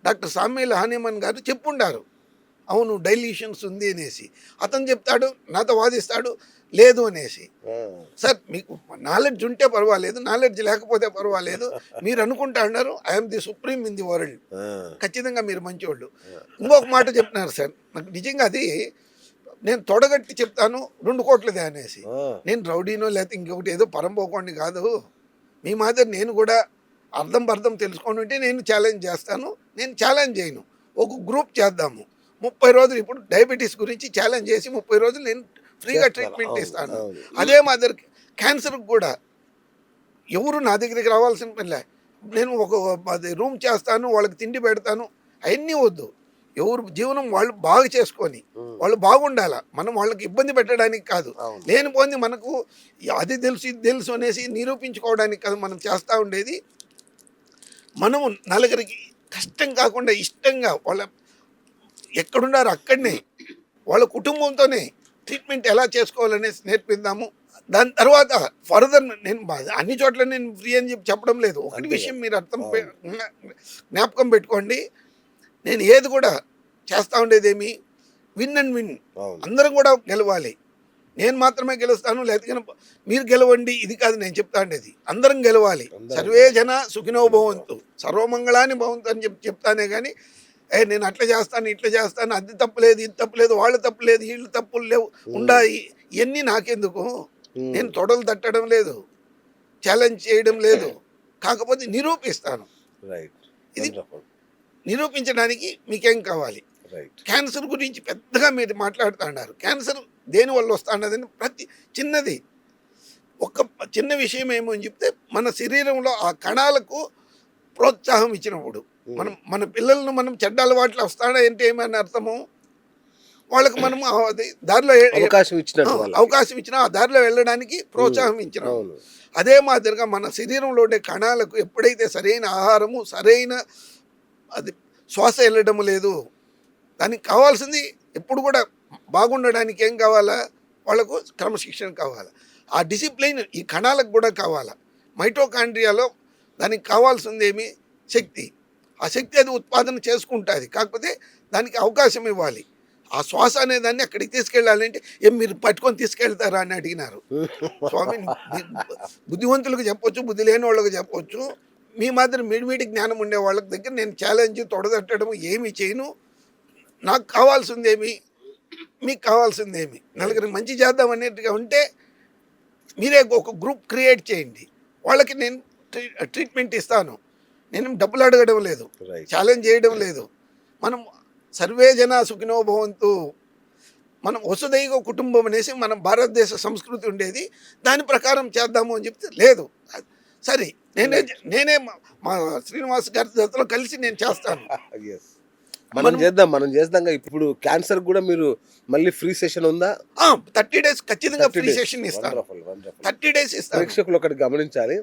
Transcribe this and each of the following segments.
Doctor Samuel Hahnemann గారు చెప్పుండారు, అవును dilutions ఉంది అనేసి. అతను చెప్తాడు, నాతో వాదిస్తాడు లేదు అనేసి. సార్ మీకు నాలెడ్జ్ ఉంటే పర్వాలేదు, నాలెడ్జ్ లేకపోతే పర్వాలేదు, మీరు అనుకుంటా అన్నారు I'm the supreme in the world, ఖచ్చితంగా మీరు మంచివాళ్ళు. ఇంకొక మాట చెప్తున్నారు సార్, నాకు నిజంగా అది నేను తొడగట్టి చెప్తాను 2 కోట్లదే అనేసి. నేను రౌడీనో లేకపోతే ఇంకొకటి ఏదో పరంపోకోండి కాదు, మీ మాదిరి నేను కూడా అర్థం పర్థం తెలుసుకొని ఉంటే నేను ఛాలెంజ్ చేస్తాను. నేను ఛాలెంజ్ చేయను, ఒక గ్రూప్ చేద్దాము 30 రోజులు. ఇప్పుడు డయాబెటీస్ గురించి ఛాలెంజ్ చేసి 30 రోజులు నేను ఫ్రీగా ట్రీట్మెంట్ ఇస్తాను. అదే మాదిరి క్యాన్సర్కి కూడా ఎవరు నా దగ్గరికి రావాల్సిన పనిలే, నేను ఒక రూమ్ చేస్తాను, వాళ్ళకి తిండి పెడతాను, అవన్నీ వద్దు. ఎవరు జీవనం వాళ్ళు బాగా చేసుకొని వాళ్ళు బాగుండాల, మనం వాళ్ళకి ఇబ్బంది పెట్టడానికి కాదు. లేనిపోయింది మనకు అది తెలుసు ఇది తెలుసు అనేసి నిరూపించుకోవడానికి కాదు మనం చేస్తూ ఉండేది. మనము నలుగురికి కష్టం కాకుండా ఇష్టంగా వాళ్ళ ఎక్కడున్నారో అక్కడనే వాళ్ళ కుటుంబంతోనే ట్రీట్మెంట్ ఎలా చేసుకోవాలనేసి నేర్పిద్దాము. దాని తర్వాత ఫర్దర్ నేను అన్ని చోట్ల నేను ఫ్రీ అని చెప్పడం లేదు. ఒకటి విషయం మీరు జ్ఞాపకం పెట్టుకోండి, నేను ఏది కూడా చేస్తూ ఉండేదేమి విన్ అండ్ విన్, అందరం కూడా గెలవాలి. నేను మాత్రమే గెలుస్తాను లేకపోతే మీరు గెలవండి ఇది కాదు నేను చెప్తా ఉండేది, అందరం గెలవాలి. సర్వే జన సుఖినో భవంతు సర్వమంగళాన్ని భవంతు అని చెప్తానే కానీ నేను అట్లా చేస్తాను ఇట్లా చేస్తాను, అది తప్పులేదు ఇది తప్పులేదు, వాళ్ళు తప్పులేదు వీళ్ళు తప్పులు లేవు ఉండాయి, ఇవన్నీ నాకెందుకు. నేను తొడలు తట్టడం లేదు, ఛాలెంజ్ చేయడం లేదు, కాకపోతే నిరూపిస్తాను. ఇది నిరూపించడానికి మీకేం కావాలి. క్యాన్సర్ గురించి పెద్దగా మీరు మాట్లాడుతున్నారు, క్యాన్సర్ దేని వల్ల వస్తున్నదని ప్రతి చిన్నది ఒక చిన్న విషయం ఏమో అని చెప్తే మన శరీరంలో ఆ కణాలకు ప్రోత్సాహం ఇచ్చినప్పుడు మన పిల్లలను మనం చెడ్డ అలవాట్లు వస్తాడా అంటే ఏమని అర్థము, వాళ్ళకి మనం అది దారిలో అవకాశం ఇచ్చిన ఆ దారిలో వెళ్ళడానికి ప్రోత్సాహం ఇచ్చిన. అదే మాదిరిగా మన శరీరంలో ఉండే కణాలకు ఎప్పుడైతే సరైన ఆహారము సరైన అది శ్వాస వెళ్ళడం లేదు, దానికి కావాల్సింది ఎప్పుడు కూడా బాగుండడానికి ఏం కావాలా, వాళ్ళకు క్రమశిక్షణ కావాలా, ఆ డిసిప్లైన్ ఈ కణాలకు కూడా కావాలా. మైటోకాండ్రియాలో దానికి కావాల్సింది ఏమి శక్తి, ఆ శక్తి అది ఉత్పాదన చేసుకుంటుంది, కాకపోతే దానికి అవకాశం ఇవ్వాలి. ఆ శ్వాస అనేదాన్ని అక్కడికి తీసుకెళ్ళాలంటే ఏం మీరు పట్టుకొని తీసుకెళ్తారా అని అడిగినారు. స్వామి బుద్ధివంతులకు చెప్పొచ్చు, బుద్ధి లేని వాళ్ళకి చెప్పొచ్చు, మీ మాత్రం మిడిమిడి జ్ఞానం ఉండే వాళ్ళ దగ్గర నేను ఛాలెంజ్ తొడదట్టడం ఏమి చేయను. నాకు కావాల్సిందేమి మీకు కావాల్సిందేమి, నలుగురికి మంచి చేద్దాం అనేట్టుగా ఉంటే మీరే ఒక గ్రూప్ క్రియేట్ చేయండి, వాళ్ళకి నేను ట్రీట్మెంట్ ఇస్తాను. నేను డబ్బులు అడగడం లేదు, ఛాలెంజ్ చేయడం లేదు. మనం సర్వే జన సుఖినో భవంతు, మనం వసుదైవ కుటుంబం అనేసి మన భారతదేశ సంస్కృతి ఉండేది, దాని ప్రకారం చేద్దాము అని చెప్తే లేదు. సరే నేనే మా శ్రీనివాస్ గారి జతలో కలిసి నేను చేస్తాను. మనం చేద్దాం. ఇప్పుడు క్యాన్సర్ కూడా మీరు మళ్ళీ ఫ్రీ సెషన్ ఉందా? 30 days ఖచ్చితంగా ఫ్రీ సెషన్ ఇస్తాను. 30 days ఇస్తాను. ప్రేక్షకులు ఒకటి గమనించాలి,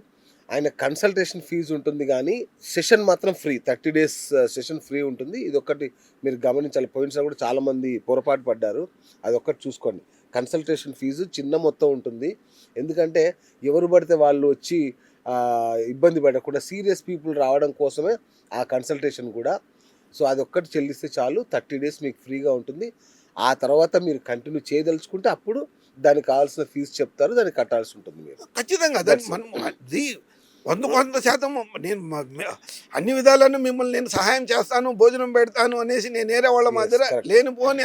ఆయన కన్సల్టేషన్ ఫీజు ఉంటుంది కానీ సెషన్ మాత్రం ఫ్రీ. 30 days సెషన్ ఫ్రీ ఉంటుంది. ఇది ఒక్కటి మీరు గమనించాలి. పోయినసారి కూడా చాలామంది పొరపాటు పడ్డారు, అది ఒక్కటి చూసుకోండి. కన్సల్టేషన్ ఫీజు చిన్న మొత్తం ఉంటుంది, ఎందుకంటే ఎవరు పడితే వాళ్ళు వచ్చి ఇబ్బంది పడకుండా సీరియస్ పీపుల్ రావడం కోసమే ఆ కన్సల్టేషన్ కూడా. సో అది ఒక్కటి చెల్లిస్తే చాలు, 30 days మీకు ఫ్రీగా ఉంటుంది. ఆ తర్వాత మీరు కంటిన్యూ చేయదలుచుకుంటే అప్పుడు దానికి కావాల్సిన ఫీజు చెప్తారు, దానికి కట్టాల్సి ఉంటుంది మీరు. ఖచ్చితంగా మనం 100% నేను అన్ని విధాలను మిమ్మల్ని నేను సహాయం చేస్తాను, భోజనం పెడతాను అనేసి నేను వేరే వాళ్ళ మాదిరి లేనిపోని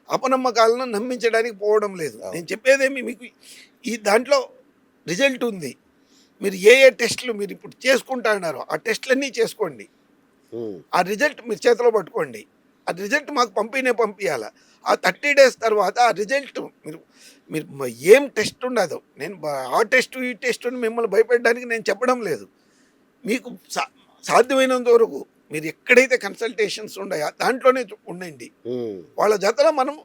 అపనమ్మకాలను నమ్మించడానికి పోవడం లేదు. నేను చెప్పేదేమి మీకు ఈ దాంట్లో రిజల్ట్ ఉంది. మీరు ఏ టెస్టులు మీరు ఇప్పుడు చేసుకుంటా అన్నారో ఆ టెస్టులన్నీ చేసుకోండి, ఆ రిజల్ట్ మీరు చేతిలో పట్టుకోండి, ఆ రిజల్ట్ మాకు పంపించాల. ఆ 30 days తర్వాత ఆ రిజల్ట్ మీరు ఏం టెస్ట్ ఉండదు, నేను ఆ టెస్ట్ ఈ టెస్ట్ మిమ్మల్ని భయపెట్టడానికి నేను చెప్పడం లేదు. మీకు సాధ్యమైనంత వరకు మీరు ఎక్కడైతే కన్సల్టేషన్స్ ఉన్నాయో దాంట్లోనే ఉండండి. వాళ్ళ జతలో మనం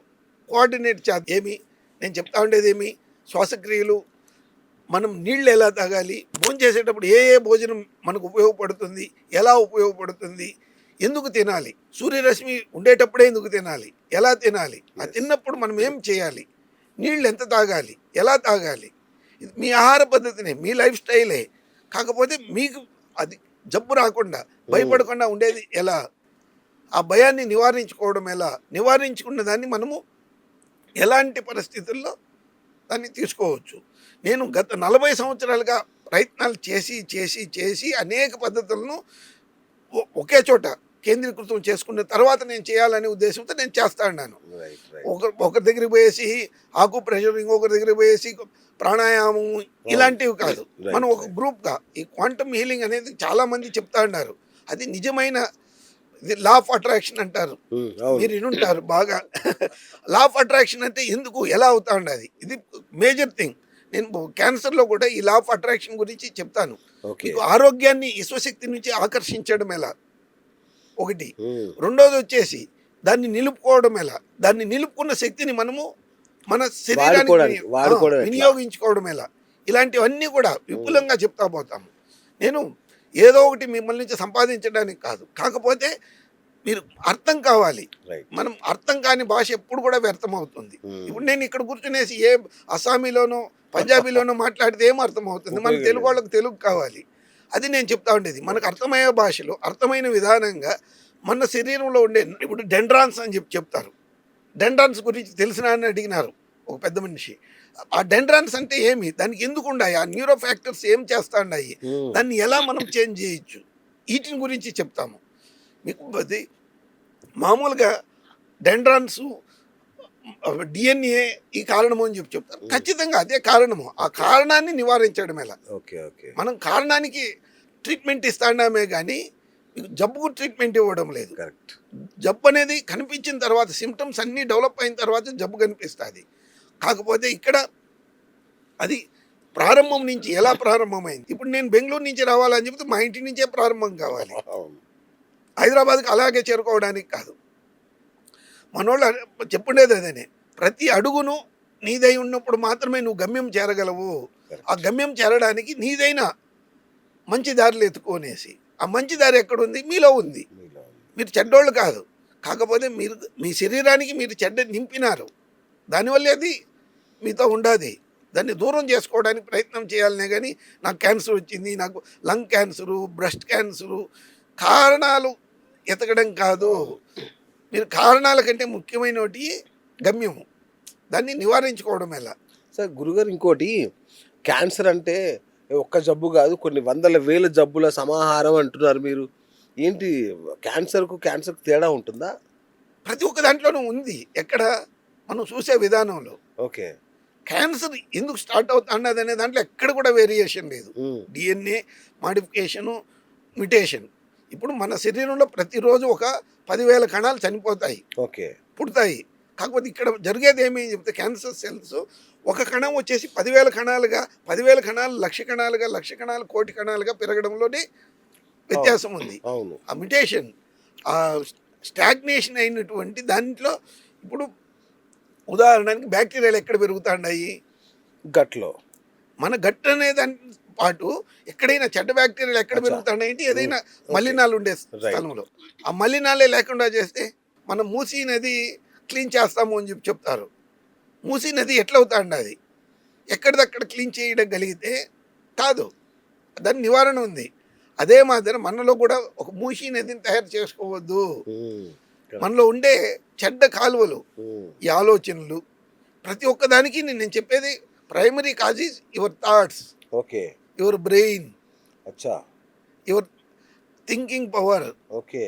కోఆర్డినేట్ చేద్దాం. ఏమి నేను చెప్తా ఉండేది ఏమి, శ్వాసక్రియలు, మనం నీళ్ళు ఎలా తాగాలి, భోజనం చేసేటప్పుడు ఏ భోజనం మనకు ఉపయోగపడుతుంది, ఎలా ఉపయోగపడుతుంది, ఎందుకు తినాలి, సూర్యరశ్మి ఉండేటప్పుడే ఎందుకు తినాలి, ఎలా తినాలి, ఆ తిన్నప్పుడు మనం ఏం చేయాలి, నీళ్ళు ఎంత తాగాలి, ఎలా తాగాలి, మీ ఆహార పద్ధతినే మీ లైఫ్ స్టైలే. కాకపోతే మీకు అది జబ్బు రాకుండా భయపడకుండా ఉండేది ఎలా, ఆ భయాన్ని నివారించుకోవడం ఎలా, నివారించుకున్న దాన్ని మనము ఎలాంటి పరిస్థితుల్లో దాన్ని తీసుకోవచ్చు. నేను గత 40 సంవత్సరాలుగా ప్రయత్నాలు చేసి చేసి చేసి అనేక పద్ధతులను ఒకే చోట కేంద్రీకృతం చేసుకున్న తర్వాత నేను చేయాలనే ఉద్దేశంతో నేను చేస్తా ఉన్నాను. రైట్ రైట్ ఒకరి దగ్గరికి పోయేసి ఆకు ప్రెషర్, ఇంకొకరి దగ్గరికి పోయేసి ప్రాణాయామం ఇలాంటివి కాదు. మనం ఒక గ్రూప్గా ఈ క్వాంటమ్ హీలింగ్ అనేది చాలామంది చెప్తా ఉన్నారు. అది నిజమైన ఇది లా ఆఫ్ అట్రాక్షన్ అంటారు, మీరు వినుంటారు బాగా. లా ఆఫ్ అట్రాక్షన్ అంటే ఎందుకు ఎలా అవుతా ఉండదు, ఇది మేజర్ థింగ్. నేను క్యాన్సర్లో కూడా ఈ లా ఆఫ్ అట్రాక్షన్ గురించి చెప్తాను. మీకు ఆరోగ్యాన్ని విశ్వశక్తి నుంచి ఆకర్షించడం ఎలా ఒకటి, రెండోది వచ్చేసి దాన్ని నిలుపుకోవడం ఎలా, దాన్ని నిలుపుకున్న శక్తిని మనము మన శరీరానికి వినియోగించుకోవడం ఎలా, ఇలాంటివన్నీ కూడా విపులంగా చెప్తా పోతాము. నేను ఏదో ఒకటి మిమ్మల్ని నుంచి సంపాదించడానికి కాదు, కాకపోతే మీరు అర్థం కావాలి. మనం అర్థం కాని భాష ఎప్పుడు కూడా వ్యర్థం అవుతుంది. ఇప్పుడు నేను ఇక్కడ కూర్చునేసి ఏ అస్సామీలోనో పంజాబీలోనో మాట్లాడితే ఏం అర్థం అవుతుంది, మన తెలుగు వాళ్ళకి తెలుగు కావాలి. అది నేను చెప్తా ఉండేది. మనకు అర్థమయ్యే భాషలో అర్థమైన విధానంగా మన శరీరంలో ఉండే, ఇప్పుడు డెండ్రాన్స్ అని చెప్తారు. డెండ్రాన్స్ గురించి తెలిసిన అని అడిగినారు ఒక పెద్ద మనిషి. ఆ డెండ్రాన్స్ అంటే ఏమి, దానికి ఎందుకు ఉన్నాయి, ఆ న్యూరో ఫ్యాక్టర్స్ ఏం చేస్తా ఉన్నాయి, దాన్ని ఎలా మనం చేంజ్ చేయొచ్చు, వీటిని గురించి చెప్తాము. మీకు అది మామూలుగా డెండ్రాన్స్ డిఎన్ఏ ఈ కారణము అని చెప్తారు. ఖచ్చితంగా అదే కారణము. ఆ కారణాన్ని నివారించడం ఎలా. ఓకే ఓకే, మనం కారణానికి ట్రీట్మెంట్ ఇస్తామే కానీ మీకు జబ్బుకు ట్రీట్మెంట్ ఇవ్వడం లేదు. కరెక్ట్. జబ్బు అనేది కనిపించిన తర్వాత, సిమ్టమ్స్ అన్నీ డెవలప్ అయిన తర్వాత జబ్బు కనిపిస్తుంది. కాకపోతే ఇక్కడ అది ప్రారంభం నుంచి ఎలా ప్రారంభమైంది. ఇప్పుడు నేను బెంగళూరు నుంచి రావాలని చెప్తే మా ఇంటి నుంచే ప్రారంభం కావాలి, హైదరాబాద్కి అలాగే చేరుకోవడానికి కాదు. మనోళ్ళు చెప్పుండేది అదేనే, ప్రతి అడుగును నీదై ఉన్నప్పుడు మాత్రమే నువ్వు గమ్యం చేరగలవు. ఆ గమ్యం చేరడానికి నీదైన మంచి దారులు ఎత్తుకోనేసి, ఆ మంచి దారి ఎక్కడుంది, మీలో ఉంది. మీరు చెడ్డోళ్ళు కాదు, కాకపోతే మీరు మీ శరీరానికి మీరు చెడ్డ నింపినారు, దానివల్ల అది మీతో ఉండాది. దాన్ని దూరం చేసుకోవడానికి ప్రయత్నం చేయాలనే కానీ నాకు క్యాన్సర్ వచ్చింది, నాకు లంగ్ క్యాన్సరు, బ్రెస్ట్ క్యాన్సరు, కారణాలు ఎతకడం కాదు. మీరు కారణాల కంటే ముఖ్యమైనటి గమ్యము, దాన్ని నివారించుకోవడం ఎలా. సార్ గురుగారు, ఇంకోటి, క్యాన్సర్ అంటే ఒక్క జబ్బు కాదు, కొన్ని వందల వేల జబ్బుల సమాహారం అంటున్నారు మీరు. ఏంటి క్యాన్సర్కు తేడా ఉంటుందా? ప్రతి ఒక్క దాంట్లోనూ ఉంది. ఎక్కడ మనం చూసే విధానంలో. ఓకే. క్యాన్సర్ ఎందుకు స్టార్ట్ అవుతున్నది అనే దాంట్లో ఎక్కడ కూడా వేరియేషన్ లేదు. DNA modification, mutation. ఇప్పుడు మన శరీరంలో ప్రతిరోజు ఒక 10,000 కణాలు చనిపోతాయి, ఓకే, పుడతాయి. కాకపోతే ఇక్కడ జరిగేది ఏమి చెప్తే, క్యాన్సర్ సెల్స్ ఒక కణం వచ్చేసి 10,000 కణాలుగా, 10,000 కణాలు 1,00,000 కణాలుగా, 1,00,000 కణాలు 1,00,000 కణాలుగా పెరగడంలోనే వ్యత్యాసం ఉంది. ఆ మ్యుటేషన్, ఆ స్టాగ్నేషన్ అయినటువంటి దాంట్లో ఇప్పుడు ఉదాహరణకి బ్యాక్టీరియాలు ఎక్కడ పెరుగుతున్నాయి, గట్లో. మన గట్ అనే దాని పాటు ఎక్కడైనా చెడ్డ బ్యాక్టీరియాలు ఎక్కడ పెరుగుతున్నాయి అంటే ఏదైనా మలినాలు ఉండే స్థలంలో. ఆ మలినాలే లేకుండా చేస్తే మనం మూసీ నది క్లీన్ చేస్తాము అని చెప్తారు. మూసీ నది ఎట్లా అవుతాండి, ఎక్కడిదక్కడ క్లీన్ చేయడం కలిగితే కాదు, దాని నివారణ ఉంది. అదే మాదిరి మనలో కూడా ఒక మూసీ నదిని తయారు చేసుకోవద్దు. మనలో ఉండే చెడ్డ కాలువలు, ఈ ఆలోచనలు, ప్రతి ఒక్కదానికి నేను చెప్పేది primary cause is your thoughts, okay, your brain, అచ్చా, యువర్ థింకింగ్ పవర్. ఓకే,